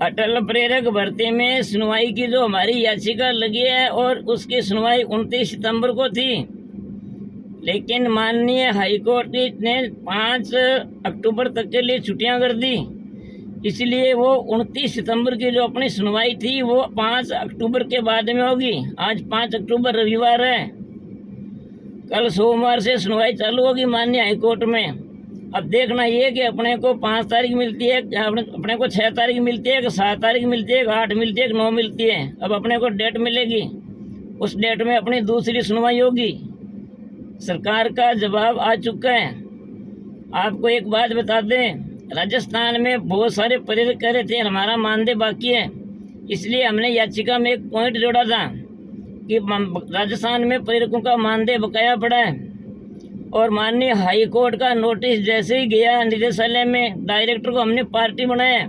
अटल प्रेरक भर्ती में सुनवाई की जो हमारी याचिका लगी है और उसकी सुनवाई 29 सितंबर को थी, लेकिन माननीय हाईकोर्ट ने 5 अक्टूबर तक के लिए छुट्टियां कर दी। इसलिए वो 29 सितंबर की जो अपनी सुनवाई थी वो 5 अक्टूबर के बाद में होगी। आज 5 अक्टूबर रविवार है, कल सोमवार से सुनवाई चालू होगी माननीय हाईकोर्ट में। अब देखना ये कि अपने को 5 तारीख मिलती है, अपने को 6 तारीख मिलती है, 7 तारीख मिलती है, 8 मिलती है, 9 मिलती है। अब अपने को डेट मिलेगी, उस डेट में अपनी दूसरी सुनवाई होगी। सरकार का जवाब आ चुका है। आपको एक बात बता दें, राजस्थान में बहुत सारे प्रेरक कह रहे थे हमारा मानदेय बाकी है, इसलिए हमने याचिका में एक पॉइंट जोड़ा था कि राजस्थान में प्रेरकों का मानदेय बकाया पड़ा है। और माननीय हाई कोर्ट का नोटिस जैसे ही गया निदेशालय में, डायरेक्टर को हमने पार्टी बनाया।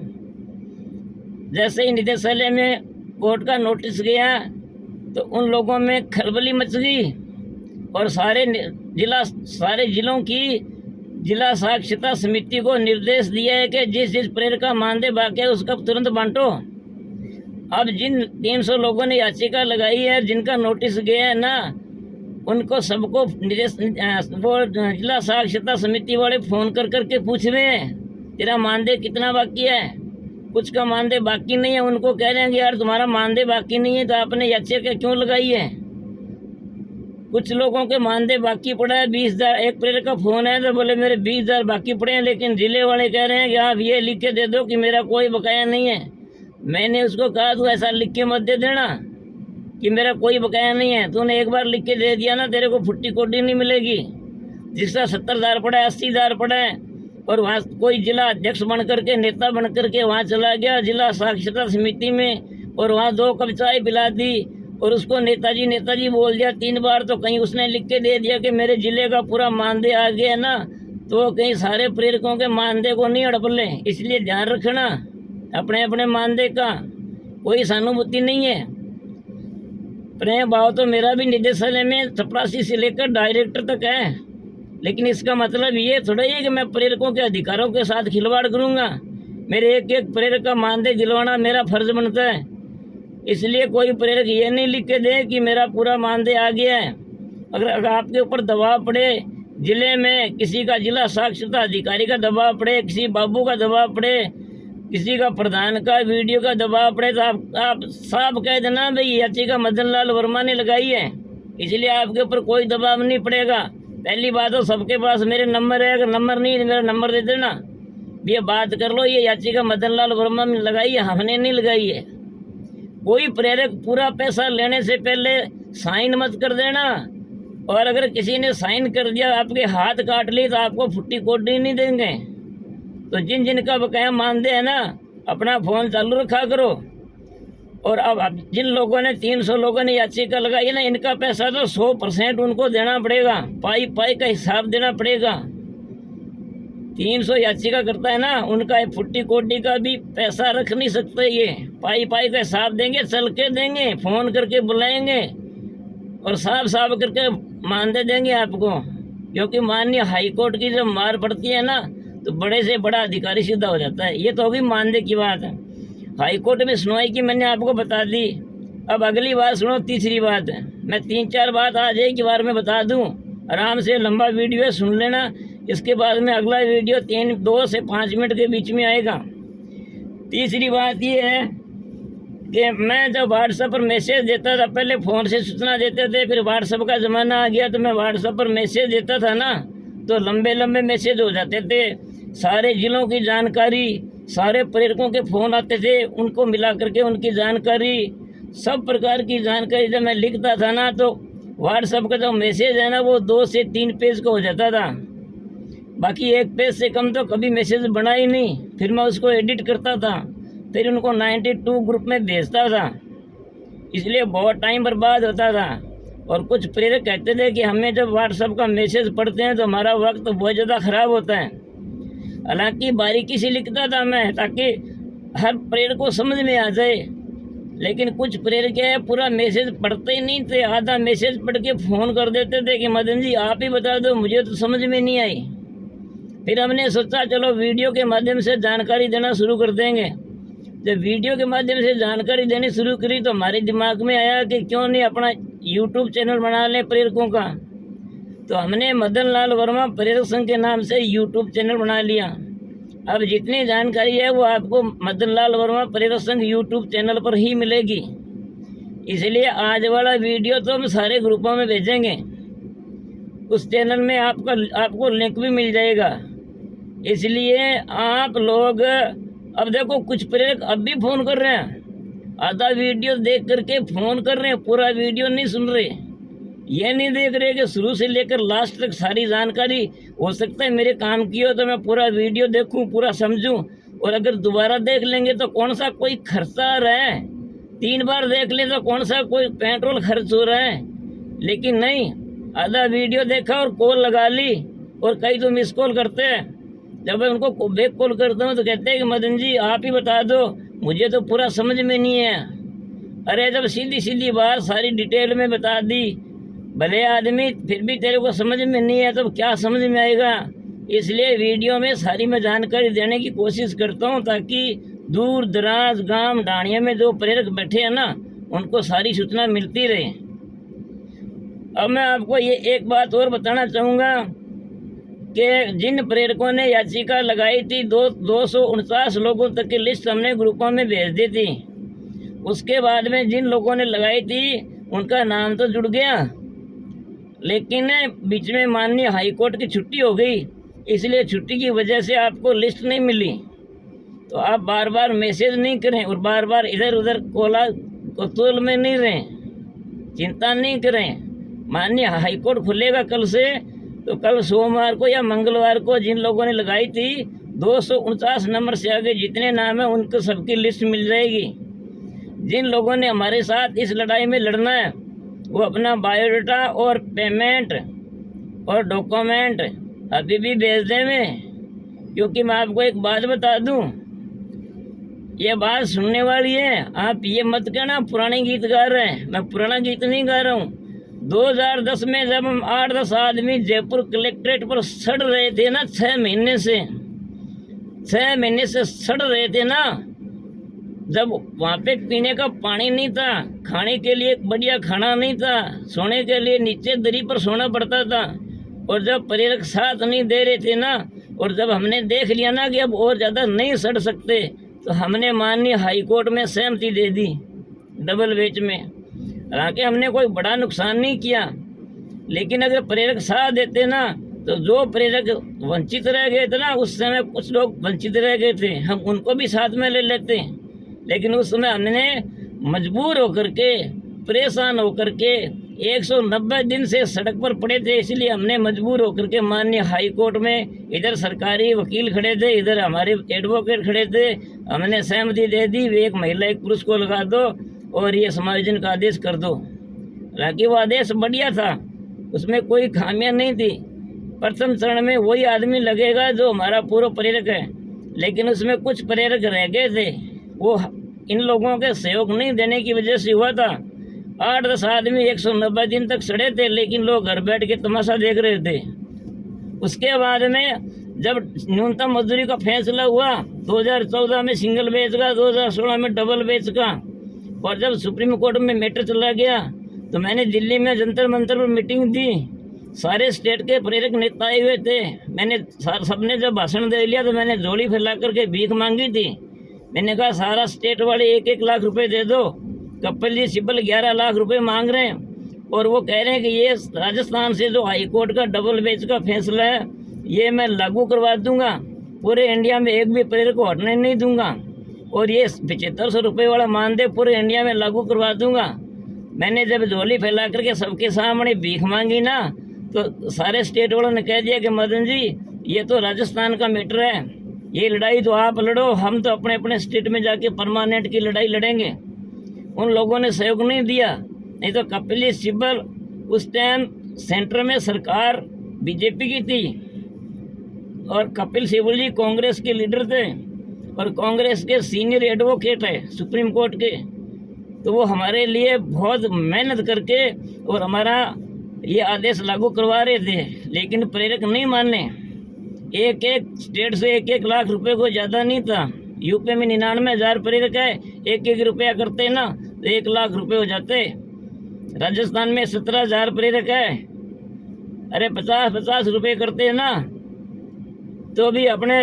जैसे ही निदेशालय में कोर्ट का नोटिस गया तो उन लोगों में खलबली मच गई और सारे जिलों की जिला साक्षरता समिति को निर्देश दिया है कि जिस जिस प्रेरक का मानदेय बाकी है उसका तुरंत बांटो। अब जिन 300 लोगों ने याचिका लगाई है, जिनका नोटिस गया है ना, उनको सबको वो जिला साक्षरता समिति वाले फ़ोन कर करके पूछ रहे हैं तेरा मानदेय कितना बाकी है। कुछ का मानदेय बाकी नहीं है, उनको कह रहे हैं कि यार तुम्हारा मानदेय बाकी नहीं है तो आपने याचिका क्यों लगाई है। कुछ लोगों के मानदेय बाकी पड़ा है 20,000। एक प्रेरक का फ़ोन है तो बोले मेरे 20,000 बाकी पड़े हैं, लेकिन जिले वाले कह रहे हैं कि आप ये लिख के दे दो कि मेरा कोई बकाया नहीं है। मैंने उसको कहा तू ऐसा लिख के मत दे देना कि मेरा कोई बकाया नहीं है। तूने एक बार लिख के दे दिया ना, तेरे को फुट्टी कोटी नहीं मिलेगी। जिसका 70,000 पड़ा है, 80,000 पड़ा है और वहाँ कोई जिला अध्यक्ष बन करके, नेता बन करके वहाँ चला गया जिला साक्षरता समिति में और वहाँ 2 कप चाय पिला दी और उसको नेताजी बोल दिया 3 बार। तो कहीं उसने लिख के दे दिया कि मेरे जिले का पूरा मानदेय आ गया ना, तो कहीं सारे प्रेरकों के मानदेय को नहीं हड़प ले। इसलिए ध्यान रखना अपने अपने मानदेय का, कोई सहानुभूति नहीं है। प्रेम भाव तो मेरा भी निदेशालय में चपरासी से लेकर डायरेक्टर तक है, लेकिन इसका मतलब ये थोड़ा ही है कि मैं प्रेरकों के अधिकारों के साथ खिलवाड़ करूँगा। मेरे एक प्रेरक का मानदेय दिलवाना मेरा फर्ज बनता है। इसलिए कोई प्रेरक ये नहीं लिख के दे कि मेरा पूरा मानदेय आ गया है। अगर आपके ऊपर दबाव पड़े, जिले में किसी का जिला साक्षरता अधिकारी का दबाव पड़े, किसी बाबू का दबाव पड़े, किसी का प्रधान का वीडियो का दबाव पड़े, तो आप साफ कह देना भाई याचिका मदन लाल वर्मा ने लगाई है, इसलिए आपके ऊपर कोई दबाव नहीं पड़ेगा। पहली बात तो सबके पास मेरे नंबर है, अगर नंबर नहीं है मेरा नंबर दे देना, ये बात कर लो। ये याचिका मदन लाल वर्मा ने लगाई है, हमने नहीं लगाई है। कोई प्रेरक पूरा पैसा लेने से पहले साइन मत कर देना, और अगर किसी ने साइन कर दिया, आपके हाथ काट ली, तो आपको फुट्टी कोटी नहीं देंगे। तो जिन जिन का बकाया मानदेय है ना, अपना फ़ोन चालू रखा करो। और अब जिन लोगों ने 300 लोगों ने याचिका लगाई है ना, इनका पैसा तो 100% उनको देना पड़ेगा, पाई पाई का हिसाब देना पड़ेगा। 300 याचिका करता है ना, उनका फुट्टी कोटी का भी पैसा रख नहीं सकते, ये पाई पाई का हिसाब देंगे, चल के देंगे, फ़ोन करके बुलाएंगे और साफ साफ करके मानदेय देंगे आपको। क्योंकि माननीय हाईकोर्ट की जब मार पड़ती है ना, तो बड़े से बड़ा अधिकारी सीधा हो जाता है। ये तो होगी मानदेय की बात है। हाईकोर्ट में सुनवाई की मैंने आपको बता दी। अब अगली बात सुनो, तीसरी बात है। मैं 3-4 बात आज एक ही बार में बता दूं, आराम से लंबा वीडियो है, सुन लेना। इसके बाद में अगला वीडियो 2 से 5 मिनट के बीच में आएगा। तीसरी बात ये है कि मैं जब व्हाट्सएप पर मैसेज देता था, पहले फ़ोन से सूचना देते थे, फिर व्हाट्सएप का ज़माना आ गया, तो मैं व्हाट्सएप पर मैसेज देता था ना, तो लंबे लंबे मैसेज हो जाते थे। सारे ज़िलों की जानकारी, सारे प्रेरकों के फ़ोन आते थे, उनको मिला करके उनकी जानकारी, सब प्रकार की जानकारी जब मैं लिखता था ना, तो व्हाट्सएप का जो मैसेज है ना, वो 2 से 3 पेज का हो जाता था। बाकी 1 पेज से कम तो कभी मैसेज बना ही नहीं। फिर मैं उसको एडिट करता था, फिर उनको 92 ग्रुप में भेजता था, इसलिए बहुत टाइम बर्बाद होता था। और कुछ प्रेरक कहते थे कि हमें जब व्हाट्सएप का मैसेज पढ़ते हैं तो हमारा वक्त बहुत ज़्यादा ख़राब होता है। हालांकि बारीकी से लिखता था मैं, ताकि हर प्रेरक को समझ में आ जाए। लेकिन कुछ प्रेरक है पूरा मैसेज पढ़ते ही नहीं थे, आधा मैसेज पढ़ के फ़ोन कर देते थे कि मदन जी आप ही बता दो, मुझे तो समझ में नहीं आई। फिर हमने सोचा चलो वीडियो के माध्यम से जानकारी देना शुरू कर देंगे। जब वीडियो के माध्यम से जानकारी देनी शुरू करी तो हमारे दिमाग में आया कि क्यों नहीं अपना यूट्यूब चैनल बना लें प्रेरकों का। तो हमने मदन लाल वर्मा प्रेरक संघ के नाम से यूट्यूब चैनल बना लिया। अब जितनी जानकारी है वो आपको मदन लाल वर्मा प्रेरक संघ यूट्यूब चैनल पर ही मिलेगी। इसलिए आज वाला वीडियो तो हम सारे ग्रुपों में भेजेंगे, उस चैनल में आपको लिंक भी मिल जाएगा। इसलिए आप लोग, अब देखो कुछ प्रेरक अब भी फ़ोन कर रहे हैं, आधा वीडियो देख करके फ़ोन कर रहे हैं, पूरा वीडियो नहीं सुन रहे। ये नहीं देख रहे कि शुरू से लेकर लास्ट तक सारी जानकारी, हो सकता है मेरे काम की हो तो मैं पूरा वीडियो देखूं, पूरा समझूं, और अगर दोबारा देख लेंगे तो कौन सा कोई खर्चा आ रहा है, 3 बार देख ले तो कौन सा कोई पेट्रोल खर्च हो रहा है। लेकिन नहीं, आधा वीडियो देखा और कॉल लगा ली, और कई तो मिस कॉल करते हैं। जब मैं उनको बैक कॉल करता हूँ तो कहते हैं कि मदन जी आप ही बता दो, मुझे तो पूरा समझ में नहीं है। अरे जब सीधी सीधी बात सारी डिटेल में बता दी, भले आदमी फिर भी तेरे को समझ में नहीं है तो क्या समझ में आएगा। इसलिए वीडियो में सारी मैं जानकारी देने की कोशिश करता हूँ, ताकि दूर दराज गांव डाणिया में जो प्रेरक बैठे हैं ना, उनको सारी सूचना मिलती रहे। अब मैं आपको ये एक बात और बताना चाहूँगा कि जिन प्रेरकों ने याचिका लगाई थी 249 लोगों तक की लिस्ट हमने ग्रुपों में भेज दी थी। उसके बाद में जिन लोगों ने लगाई थी उनका नाम तो जुड़ गया, लेकिन बीच में माननीय हाई कोर्ट की छुट्टी हो गई, इसलिए छुट्टी की वजह से आपको लिस्ट नहीं मिली। तो आप बार बार मैसेज नहीं करें और बार बार इधर उधर कोतूहल में नहीं रहें, चिंता नहीं करें। माननीय हाई कोर्ट खुलेगा कल से, तो कल सोमवार को या मंगलवार को जिन लोगों ने लगाई थी 249 नंबर से आगे जितने नाम हैं उनको सबकी लिस्ट मिल जाएगी। जिन लोगों ने हमारे साथ इस लड़ाई में लड़ना है वो अपना बायोडाटा और पेमेंट और डॉक्यूमेंट अभी भी भेज दें में, क्योंकि मैं आपको एक बात बता दूं, ये बात सुनने वाली है। आप ये मत कहना पुराने गीत गा रहे हैं, मैं पुराना गीत नहीं गा रहा हूँ। 2010 में जब हम 8-10 आदमी जयपुर कलेक्ट्रेट पर सड़ रहे थे ना, 6 महीने से सड़ रहे थे ना, जब वहाँ पे पीने का पानी नहीं था, खाने के लिए बढ़िया खाना नहीं था, सोने के लिए नीचे दरी पर सोना पड़ता था, और जब प्रेरक साथ नहीं दे रहे थे ना, और जब हमने देख लिया ना कि अब और ज़्यादा नहीं सड़ सकते, तो हमने माननीय हाई कोर्ट में सहमति दे दी डबल बेच में। हालांकि हमने कोई बड़ा नुकसान नहीं किया, लेकिन अगर प्रेरक साथ देते ना, तो जो प्रेरक वंचित रह गए थे ना, उस समय कुछ लोग वंचित रह गए थे, हम उनको भी साथ में ले लेते। लेकिन उस समय हमने मजबूर होकर के, परेशान होकर के 190 दिन से सड़क पर पड़े थे, इसलिए हमने मजबूर होकर के माननीय हाई कोर्ट में, इधर सरकारी वकील खड़े थे, इधर हमारे एडवोकेट खड़े थे, हमने सहमति दे दी, एक महिला एक पुरुष को लगा दो और ये समायोजन का आदेश कर दो। हालांकि वो आदेश बढ़िया था, उसमें कोई खामियां नहीं थी। प्रथम चरण में वही आदमी लगेगा जो हमारा पूर्व प्रेरक है, लेकिन उसमें कुछ प्रेरक रह गए थे, वो इन लोगों के सहयोग नहीं देने की वजह से हुआ था। 8-10 आदमी 190 दिन तक सड़े थे, लेकिन लोग घर बैठ के तमाशा देख रहे थे। उसके बाद में जब न्यूनतम मजदूरी का फैसला हुआ 2014 में सिंगल बेच का, 2016 में डबल बेच का, और जब सुप्रीम कोर्ट में मैटर चला गया तो मैंने दिल्ली में जंतर मंतर पर मीटिंग दी, सारे स्टेट के प्रेरक नेता आए हुए थे। मैंने सबने जब भाषण दे लिया तो मैंने झोली फैला करके भीख मांगी थी। मैंने कहा सारा स्टेट वाले 1-1 लाख रुपए दे दो। कपिल जी सिब्बल 11 लाख रुपए मांग रहे हैं, और वो कह रहे हैं कि ये राजस्थान से जो हाई कोर्ट का डबल बेच का फैसला है ये मैं लागू करवा दूंगा, पूरे इंडिया में एक भी प्रेरक को हटने नहीं दूंगा, और ये 7500 रुपये वाला मानदेय पूरे इंडिया में लागू करवा दूंगा। मैंने जब झोली फैला करके सबके सामने भीख मांगी ना, तो सारे स्टेट वालों ने कह दिया कि मदन जी ये तो राजस्थान का मैटर है, ये लड़ाई तो आप लड़ो, हम तो अपने अपने स्टेट में जाके परमानेंट की लड़ाई लड़ेंगे। उन लोगों ने सहयोग नहीं दिया, नहीं तो कपिल सिब्बल उस टाइम सेंटर में सरकार बीजेपी की थी, और कपिल सिब्बल जी कांग्रेस के लीडर थे, और कांग्रेस के सीनियर एडवोकेट है सुप्रीम कोर्ट के, तो वो हमारे लिए बहुत मेहनत करके और हमारा ये आदेश लागू करवा रहे थे। लेकिन प्रेरक नहीं माने, एक स्टेट से 1-1 लाख रुपए को ज़्यादा नहीं था, यूपी में 99,000 प्रेरक है, 1-1 रुपया करते ना तो 1 लाख रुपए हो जाते। राजस्थान में 17,000 प्रेरक है, अरे 50-50 रुपये करते हैं ना तो भी अपने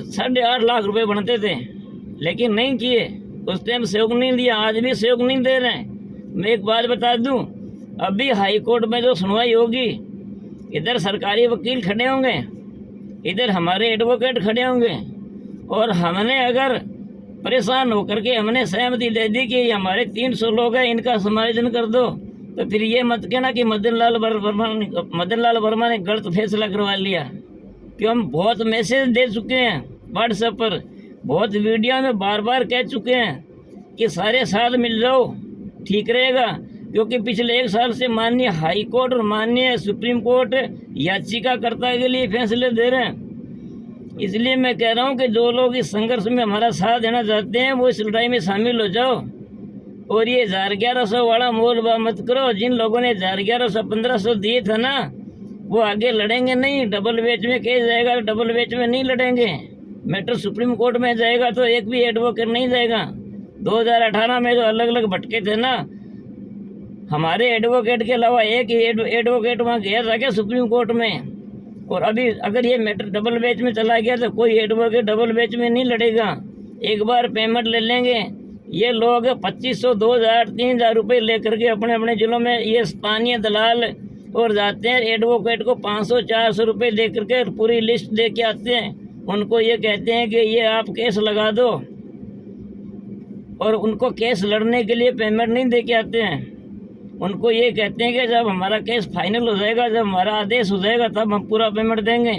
8.5 लाख रुपए बनते थे, लेकिन नहीं किए। उस टाइम सहयोग नहीं दिया, आज भी सहयोग नहीं दे रहे हैं। मैं एक बात बता दूं, अभी हाई कोर्ट में जो सुनवाई होगी, इधर सरकारी वकील खड़े होंगे, इधर हमारे एडवोकेट खड़े होंगे, और हमने अगर परेशान होकर के हमने सहमति दे दी कि ये हमारे 300 लोग हैं, इनका समायोजन कर दो, तो फिर ये मत कहना कि मदन लाल वर्मा ने गलत फैसला करवा लिया। कि हम बहुत मैसेज दे चुके हैं व्हाट्सएप पर, बहुत वीडियो में बार बार कह चुके हैं कि सारे साथ मिल जाओ, ठीक रहेगा। क्योंकि पिछले 1 साल से माननीय हाई कोर्ट और माननीय सुप्रीम कोर्ट याचिकाकर्ता के लिए फैसले दे रहे हैं। इसलिए मैं कह रहा हूं कि जो लोग इस संघर्ष में हमारा साथ देना चाहते हैं वो इस लड़ाई में शामिल हो जाओ, और ये 1100 वाला मोल भाव मत करो। जिन लोगों ने 1100-1500 दिए थे ना, वो आगे लड़ेंगे नहीं। डबल बेंच में केस जाएगा, डबल बेंच में नहीं लड़ेंगे। मैटर सुप्रीम कोर्ट में जाएगा तो एक भी एडवोकेट नहीं जाएगा। 2018 में जो अलग अलग भटके थे ना, हमारे एडवोकेट के अलावा एक ही एडवोकेट वहाँ गया था क्या सुप्रीम कोर्ट में। और अभी अगर ये मैटर डबल बेंच में चला गया तो कोई एडवोकेट डबल बेंच में नहीं लड़ेगा। एक बार पेमेंट ले लेंगे ये लोग, 2500, 2000, 3000 रुपये लेकर के अपने अपने जिलों में ये स्थानीय दलाल और जाते हैं। एडवोकेट को 500-400 रुपये दे करके पूरी लिस्ट दे के आते हैं। उनको ये कहते हैं कि ये आप केस लगा दो, और उनको केस लड़ने के लिए पेमेंट नहीं दे के आते हैं। उनको ये कहते हैं कि जब हमारा केस फाइनल हो जाएगा, जब हमारा आदेश हो जाएगा, तब हम पूरा पेमेंट देंगे।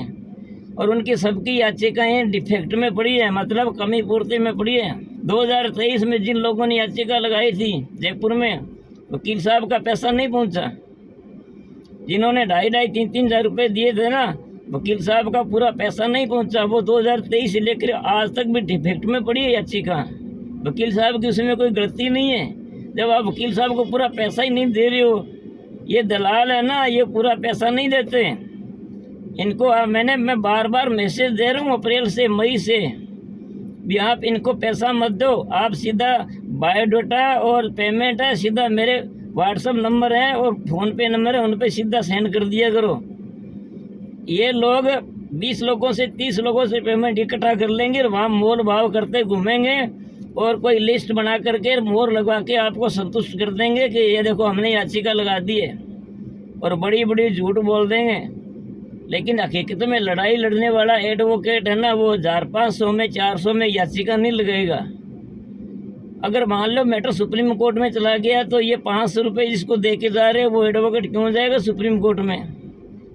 और उनकी सबकी याचिकाएँ डिफेक्ट में पड़ी है, मतलब कमी पूर्ति में पड़ी है। 2023 में जिन लोगों ने याचिका लगाई थी जयपुर में, वकील साहब का पैसा नहीं पहुंचा। जिन्होंने 2,500, 3,000 रुपये दिए थे ना, वकील साहब का पूरा पैसा नहीं पहुंचा। वो 2023 से लेकर आज तक भी डिफेक्ट में पड़ी है याचिका। वकील साहब की उसमें कोई गलती नहीं है। जब आप वकील साहब को पूरा पैसा ही नहीं दे रहे हो, ये दलाल है ना, ये पूरा पैसा नहीं देते इनको। मैं बार बार मैसेज दे रहा हूँ अप्रैल से मई से भी, आप इनको पैसा मत दो। आप सीधा बायोडाटा और पेमेंट है सीधा मेरे व्हाट्सएप नंबर है और फ़ोनपे नंबर है, उन पर सीधा सेंड कर दिया करो। ये लोग 20 लोगों से 30 लोगों से पेमेंट इकट्ठा कर लेंगे और वहाँ मोल भाव करते घूमेंगे, और कोई लिस्ट बना करके मोहर लगवा के आपको संतुष्ट कर देंगे कि ये देखो हमने याचिका लगा दी है, और बड़ी बड़ी झूठ बोल देंगे। लेकिन हकीकत में लड़ाई लड़ने वाला एडवोकेट है ना, वो 1500 में 400 में याचिका नहीं लगाएगा। अगर मान लो मैटर सुप्रीम कोर्ट में चला गया तो ये 500 रुपये जिसको दे के जा रहे हैं वो एडवोकेट क्यों जाएगा सुप्रीम कोर्ट में।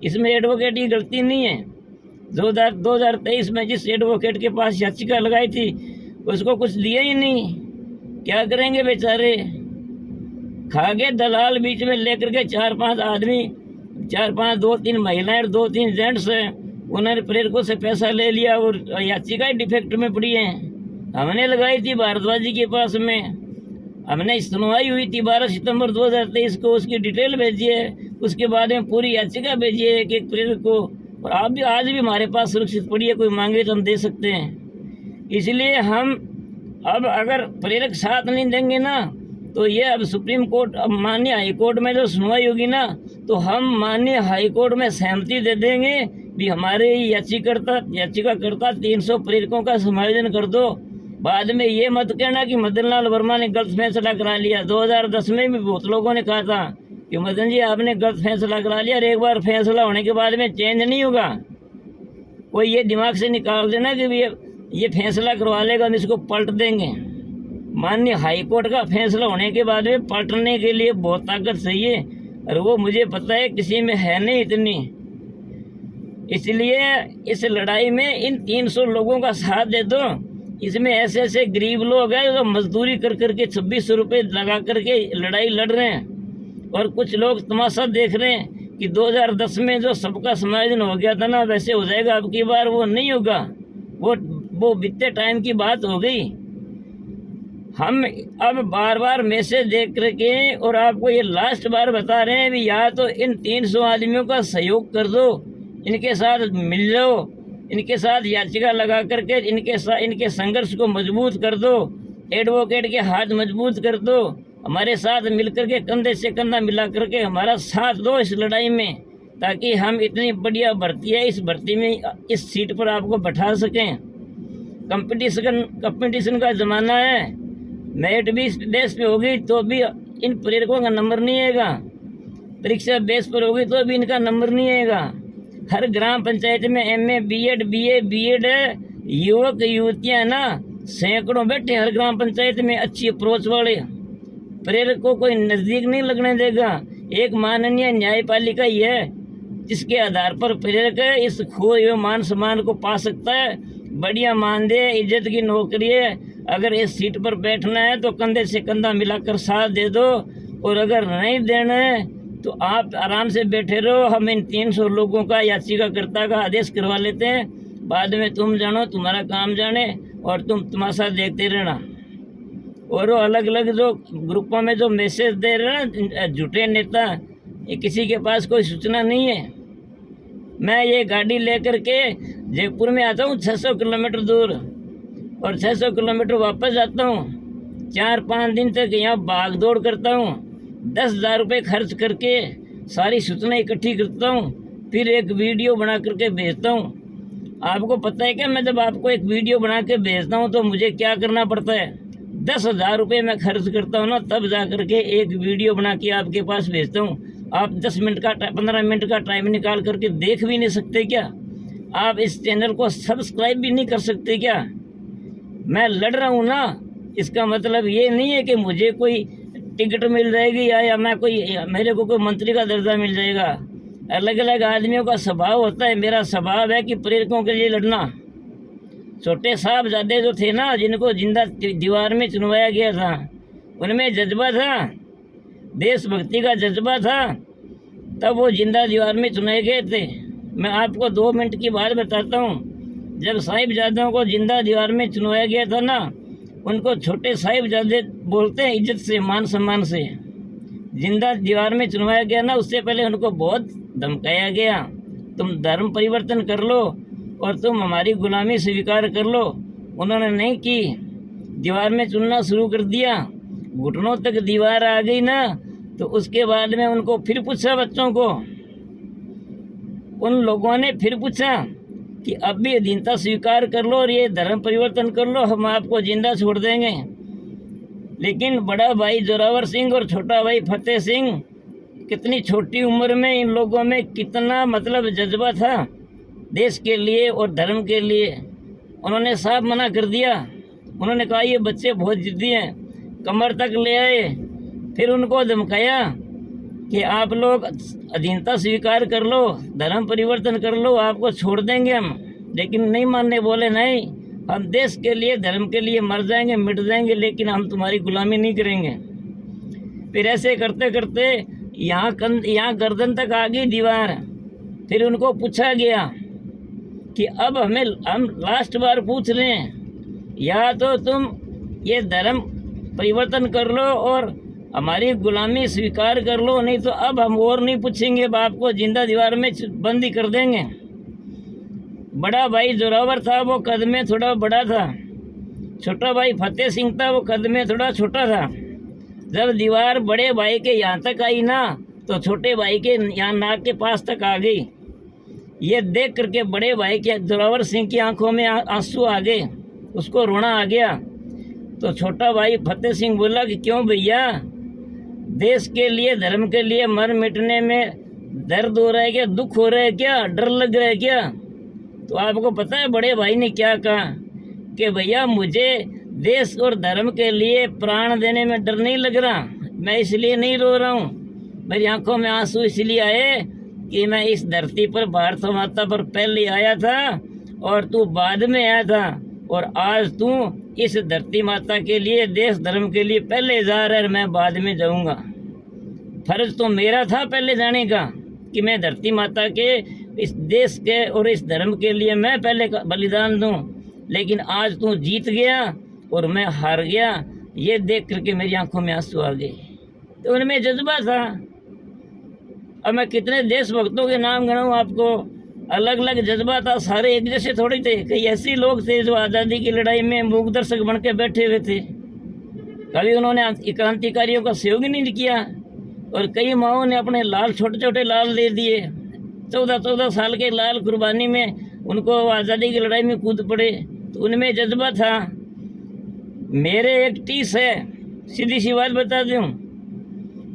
इसमें एडवोकेट की गलती नहीं है। 2023 में जिस एडवोकेट के पास याचिका लगाई थी उसको कुछ दिया ही नहीं, क्या करेंगे बेचारे। खा गए दलाल बीच में लेकर के 4-5 आदमी, 4-5, 2-3 महिलाएं और 2-3 जेंट्स हैं, उन्होंने प्रेरकों से पैसा ले लिया और याचिका डिफेक्ट में पड़ी है। हमने लगाई थी भारद्वाज जी के पास में, हमने सुनवाई हुई थी 12 सितंबर 2023 को, उसकी डिटेल भेजी है, उसके बाद में पूरी याचिका भेजी है एक प्रेरक को। और आप भी आज भी हमारे पास सुरक्षित पड़ी है, कोई मांगे तो हम दे सकते हैं। इसलिए हम अब अगर प्रेरक साथ नहीं देंगे ना, तो ये अब सुप्रीम कोर्ट, अब माननीय हाई कोर्ट में जो सुनवाई होगी ना, तो हम माननीय हाई कोर्ट में सहमति दे देंगे भी हमारे याचिकाकर्ता 300 प्रेरकों का समायोजन कर दो। बाद में ये मत कहना कि मदन लाल वर्मा ने गलत फैसला करा लिया। 2010 में भी बहुत लोगों ने कहा था कि मदन जी आपने गलत फैसला करा लिया, और एक बार फैसला होने के बाद में चेंज नहीं होगा। कोई ये दिमाग से निकाल देना कि ये फैसला करवा लेगा, हम इसको पलट देंगे। माननीय हाई कोर्ट का फैसला होने के बाद में पलटने के लिए बहुत ताकत चाहिए, और वो मुझे पता है किसी में है नहीं इतनी। इसलिए इस लड़ाई में इन 300 लोगों का साथ दे दो। इसमें ऐसे ऐसे गरीब लोग हैं जो मजदूरी कर करके 2600 रुपये लगा करके लड़ाई लड़ रहे हैं, और कुछ लोग तमाशा देख रहे हैं कि 2010 में जो सबका समायोजन हो गया था ना, वैसे हो जाएगा। अब की बार वो नहीं होगा, वो बीते टाइम की बात हो गई। हम अब बार बार मैसेज देख करके और आपको ये लास्ट बार बता रहे हैं भी, या तो इन 300 आदमियों का सहयोग कर दो, इनके साथ मिल जाओ, इनके साथ याचिका लगा करके इनके संघर्ष को मजबूत कर दो, एडवोकेट के हाथ मजबूत कर दो, हमारे साथ मिलकर के कंधे से कंधा मिला करके हमारा साथ दो इस लड़ाई में, ताकि हम इतनी बढ़िया भर्ती है, इस भर्ती में इस सीट पर आपको बैठा सकें। कंपटीशन का ज़माना है, मेरिट भी बेस पे होगी तो भी इन प्रेरकों का नंबर नहीं आएगा, परीक्षा बेस पर होगी तो भी इनका नंबर नहीं आएगा। हर ग्राम पंचायत में MA BEd BA BEd युवक युवतियाँ ना सैकड़ों बैठे हर ग्राम पंचायत में, अच्छी अप्रोच वाले। प्रेरक को कोई नज़दीक नहीं लगने देगा। एक माननीय न्यायपालिका ही है जिसके आधार पर प्रेरक इस खोए हुए मान सम्मान को पा सकता है। बढ़िया मानदेय, इज्जत की नौकरी है। अगर इस सीट पर बैठना है तो कंधे से कंधा मिलाकर साथ दे दो, और अगर नहीं देना है तो आप आराम से बैठे रहो। हम इन 300 लोगों का याचिकाकर्ता का आदेश करवा लेते हैं, बाद में तुम जानो, तुम्हारा काम जाने, और तुम तमाशा देखते रहना। और वो अलग अलग जो ग्रुपों में जो मैसेज दे रहे ना झूठे नेता, ये किसी के पास कोई सूचना नहीं है। मैं ये गाड़ी लेकर के जयपुर में आता हूँ 600 किलोमीटर दूर, और 600 किलोमीटर वापस आता हूँ। 4-5 दिन तक यहाँ भाग दौड़ करता हूँ, 10,000 रुपये खर्च करके सारी सूचना इकट्ठी करता हूँ, फिर एक वीडियो बना करके भेजता हूँ। आपको पता है क्या, मैं जब आपको एक वीडियो बना के भेजता हूँ तो मुझे क्या करना पड़ता है? 10,000 रुपये मैं खर्च करता हूँ ना, तब जा करके एक वीडियो बना के आपके पास भेजता हूँ। आप 10 मिनट का 15 मिनट का टाइम निकाल करके देख भी नहीं सकते क्या? आप इस चैनल को सब्सक्राइब भी नहीं कर सकते क्या? मैं लड़ रहा हूँ ना, इसका मतलब ये नहीं है कि मुझे कोई टिकट मिल जाएगी या मेरे को कोई मंत्री का दर्जा मिल जाएगा। अलग अलग आदमियों का स्वभाव होता है। मेरा स्वभाव है कि प्रेरकों के लिए लड़ना। छोटे साहबजादे जो थे ना, जिनको जिंदा दीवार में चुनवाया गया था, उनमें जज्बा था, देशभक्ति का जज्बा था, तब वो जिंदा दीवार में चुनाए गए थे। मैं आपको 2 मिनट की बात बताता हूँ। जब साहिबजादों को जिंदा दीवार में चुनवाया गया था ना, उनको छोटे साहिबजादे बोलते हैं, इज्जत से, मान सम्मान से। जिंदा दीवार में चुनवाया गया ना, उससे पहले उनको बहुत धमकाया गया, तुम धर्म परिवर्तन कर लो और तुम हमारी गुलामी स्वीकार कर लो। उन्होंने नहीं की, दीवार में चुनना शुरू कर दिया। घुटनों तक दीवार आ गई ना, तो उसके बाद में उनको फिर पूछा, बच्चों को, उन लोगों ने फिर पूछा कि अब भी अधीनता स्वीकार कर लो और ये धर्म परिवर्तन कर लो, हम आपको जिंदा छोड़ देंगे। लेकिन बड़ा भाई जोरावर सिंह और छोटा भाई फतेह सिंह, कितनी छोटी उम्र में इन लोगों में कितना मतलब जज्बा था देश के लिए और धर्म के लिए। उन्होंने साफ मना कर दिया। उन्होंने कहा ये बच्चे बहुत जिद्दी हैं, कमर तक ले आए। फिर उनको धमकाया कि आप लोग अधीनता स्वीकार कर लो, धर्म परिवर्तन कर लो, आपको छोड़ देंगे हम। लेकिन नहीं मानने, बोले नहीं, हम देश के लिए, धर्म के लिए मर जाएंगे, मिट जाएंगे, लेकिन हम तुम्हारी गुलामी नहीं करेंगे। फिर ऐसे करते करते यहाँ गर्दन तक आ गई दीवार। फिर उनको पूछा गया कि अब हम लास्ट बार पूछ रहे हैं, या तो तुम ये धर्म परिवर्तन कर लो और हमारी गुलामी स्वीकार कर लो, नहीं तो अब हम और नहीं पूछेंगे, अब आपको जिंदा दीवार में बंदी कर देंगे। बड़ा भाई जोरावर था, वो कद में थोड़ा बड़ा था। छोटा भाई फतेह सिंह था, वो कद में थोड़ा छोटा था। जब दीवार बड़े भाई के यहाँ तक आई ना, तो छोटे भाई के यहाँ नाक के पास तक आ गई। ये देख करके बड़े भाई के जोरावर सिंह की आंखों में आंसू आ गए, उसको रोना आ गया। तो छोटा भाई फतेह सिंह बोला कि क्यों भैया, देश के लिए, धर्म के लिए मर मिटने में दर्द हो रहा है क्या, दुख हो रहा है क्या, डर लग रहा है क्या? तो आपको पता है बड़े भाई ने क्या कहा कि भैया मुझे देश और धर्म के लिए प्राण देने में डर नहीं लग रहा, मैं इसलिए नहीं रो रहा हूँ। मेरी आंखों में आंसू इसलिए आए कि मैं इस धरती पर, भारत माता पर पहले आया था और तू बाद में आया था, और आज तू इस धरती माता के लिए, देश धर्म के लिए पहले जा रहा है, मैं बाद में जाऊंगा। फर्ज तो मेरा था पहले जाने का कि मैं धरती माता के, इस देश के और इस धर्म के लिए मैं पहले बलिदान दूं, लेकिन आज तू जीत गया और मैं हार गया। ये देख करके मेरी आंखों में आंसू आ गए। तो उनमें जज्बा था। अब मैं कितने देशभक्तों के नाम गिनाऊं आपको, अलग अलग जज्बा था, सारे एक जैसे थोड़ी थे। कई ऐसे लोग थे जो आज़ादी की लड़ाई में मूक दर्शक बन के बैठे हुए थे, कभी उन्होंने क्रांतिकारियों का सहयोग ही नहीं किया। और कई माओं ने अपने लाल, छोटे छोटे लाल दे दिए, 14-14 साल के लाल कुर्बानी में उनको आज़ादी की लड़ाई में कूद पड़े। तो उनमें जज्बा था। मेरे एक टीस है, सीधी सी बात बता दूं,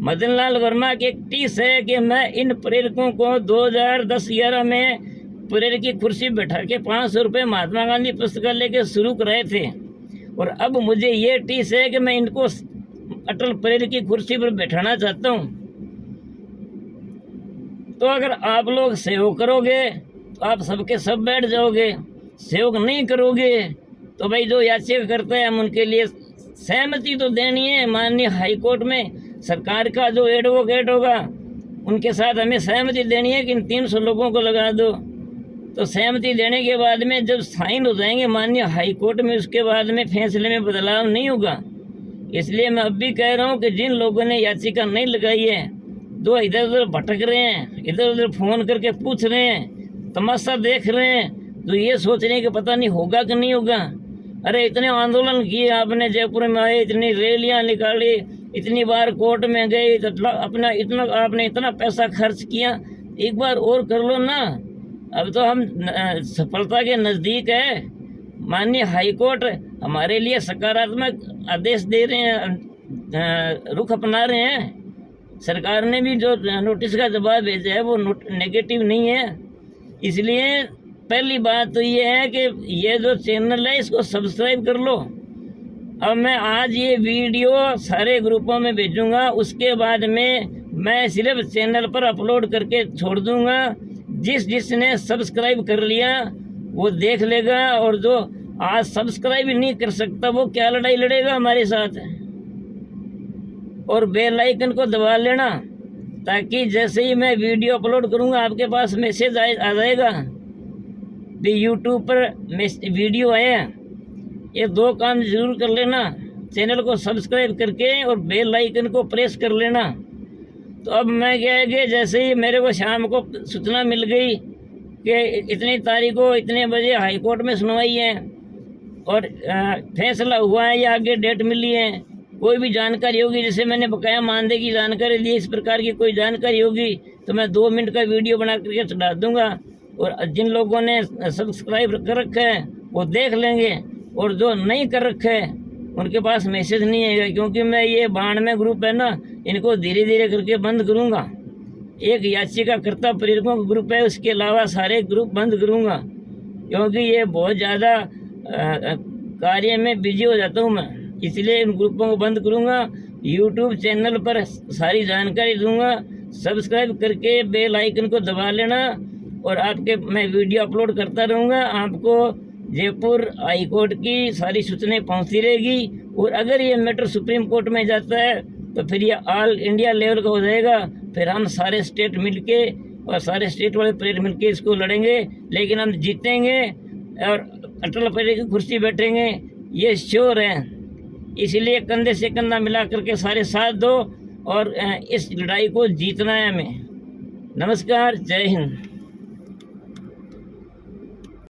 मदन लाल वर्मा की एक टीस है कि मैं इन प्रेरकों को 2010-11 में प्रेरक की कुर्सी बैठा के 500 रुपये महात्मा गांधी पुस्तकालय के शुरू कराए थे। और अब मुझे ये टीस है कि मैं इनको अटल प्रेरक की कुर्सी पर बैठाना चाहता हूँ। तो अगर आप लोग सहयोग करोगे तो आप सबके सब बैठ जाओगे, सहयोग नहीं करोगे तो भाई जो याचिका करते हैं हम उनके लिए सहमति तो देनी है। माननीय हाईकोर्ट में सरकार का जो एडवोकेट होगा उनके साथ हमें सहमति देनी है कि इन 300 लोगों को लगा दो। तो सहमति देने के बाद में जब साइन हो जाएंगे माननीय हाईकोर्ट में, उसके बाद में फैसले में बदलाव नहीं होगा। इसलिए मैं अब भी कह रहा हूँ कि जिन लोगों ने याचिका नहीं लगाई है, जो इधर उधर भटक रहे हैं, इधर उधर फ़ोन करके पूछ रहे हैं, तमाशा देख रहे हैं, जो ये सोच रहे हैं कि पता नहीं होगा कि नहीं होगा। अरे इतने आंदोलन किए आपने, जयपुर में आए, इतनी रैलियाँ निकाली, इतनी बार कोर्ट में गए, अपना इतना आपने इतना पैसा खर्च किया, एक बार और कर लो ना। अब तो हम सफलता के नज़दीक है। माननीय हाईकोर्ट हमारे लिए सकारात्मक आदेश दे रहे हैं, रुख अपना रहे हैं। सरकार ने भी जो नोटिस का जवाब भेजा है वो नेगेटिव नहीं है। इसलिए पहली बात तो ये है कि ये जो चैनल है इसको सब्सक्राइब कर लो। अब मैं आज ये वीडियो सारे ग्रुपों में भेजूंगा, उसके बाद में मैं सिर्फ चैनल पर अपलोड करके छोड़ दूंगा। जिसने सब्सक्राइब कर लिया वो देख लेगा, और जो आज सब्सक्राइब नहीं कर सकता वो क्या लड़ाई लड़ेगा हमारे साथ। और बेल आइकन को दबा लेना ताकि जैसे ही मैं वीडियो अपलोड करूंगा आपके पास मैसेज आ जाएगा भी यूट्यूब पर वीडियो आया। ये 2 काम जरूर कर लेना, चैनल को सब्सक्राइब करके और बेल आइकन को प्रेस कर लेना। तो अब मैं क्या है कि जैसे ही मेरे को शाम को सूचना मिल गई कि इतनी तारीख को इतने बजे हाई कोर्ट में सुनवाई है और फैसला हुआ है या आगे डेट मिली है, कोई भी जानकारी होगी, जैसे मैंने बकाया मानदेय की जानकारी दी, इस प्रकार की कोई जानकारी होगी तो मैं 2 मिनट का वीडियो बना करके चढ़ा दूंगा। और जिन लोगों ने सब्सक्राइब कर रखा है वो देख लेंगे, और जो नहीं कर रखा है उनके पास मैसेज नहीं आएगा, क्योंकि मैं ये 92 ग्रुप है ना, इनको धीरे धीरे करके बंद करूँगा। एक याचिकाकर्ता प्रेरकों का ग्रुप है, उसके अलावा सारे ग्रुप बंद करूँगा, क्योंकि ये बहुत ज़्यादा कार्य में बिजी हो जाता हूँ मैं, इसलिए इन ग्रुपों को बंद करूँगा। यूट्यूब चैनल पर सारी जानकारी दूँगा, सब्सक्राइब करके बेल आइकन को दबा लेना, और आपके मैं वीडियो अपलोड करता रहूँगा। आपको जयपुर हाई कोर्ट की सारी सूचनाएं पहुँचती रहेगी, और अगर ये मैटर सुप्रीम कोर्ट में जाता है तो फिर ये ऑल इंडिया लेवल का हो जाएगा। फिर हम सारे स्टेट मिलके और सारे स्टेट वाले प्लेयर मिलके इसको लड़ेंगे, लेकिन हम जीतेंगे और अटल प्रेरक की कुर्सी बैठेंगे, ये श्योर है। इसलिए कंधे से कंधा मिला करके सारे साथ दो, और इस लड़ाई को जीतना है हमें। नमस्कार, जय हिंद।